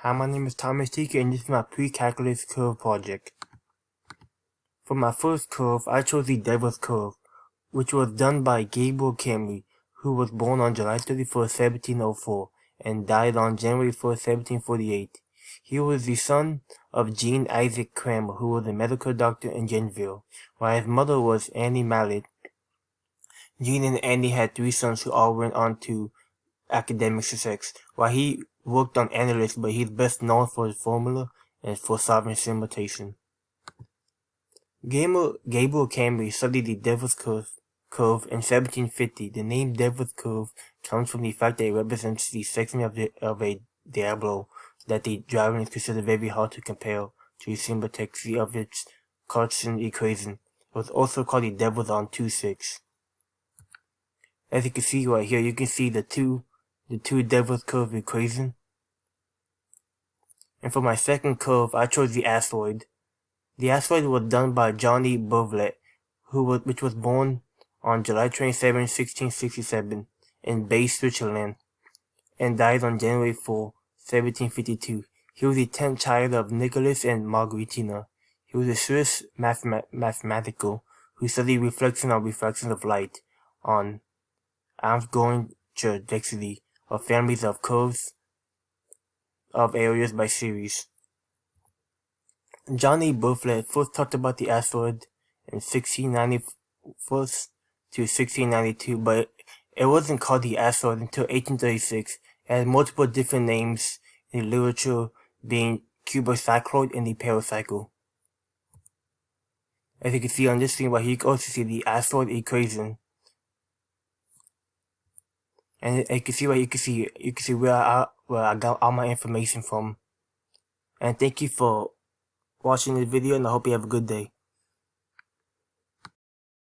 Hi, my name is Thomas Teacher, and this is my pre-calculus curve project. For my first curve, I chose the Devil's Curve, which was done by Gabriel Camry, who was born on July 31st, 1704, and died on January 1st, 1748. He was the son of Jean Isaac Cranmer, who was a medical doctor in Gentville, while his mother was Annie Mallet. Jean and Annie had 3 sons who all went on to academic success. While he worked on analysis, but he's best known for his formula and for solving simulation. Gabriel Camry studied the Devil's Curve in 1750. The name Devil's Curve comes from the fact that it represents the section of a diablo that the drawing is considered very hard to compare to the symplecticity of its Cartesian equation. It was also called the Devil's on 2-6. As you can see right here, you can see the two Devil's Curve equation. And for my second curve, I chose the asteroid. The asteroid was done by Johnny Bouvlet, which was born on July 27, 1667, in Base, Switzerland, and died on January 4, 1752. He was the 10th child of Nicholas and Margaritina. He was a Swiss mathematical who studied reflection or refraction of light on Avignon-Church density of families of curves of areas by series. Johnny Bouvlet first talked about the asteroid in 1691 to 1692, but it wasn't called the asteroid until 1836. It had multiple different names in the literature, being cubocycloid and the paracycle. As you can see on this screen right here, you can also see the asteroid equation. And you can see where I got all my information from. And thank you for watching this video, and I hope you have a good day.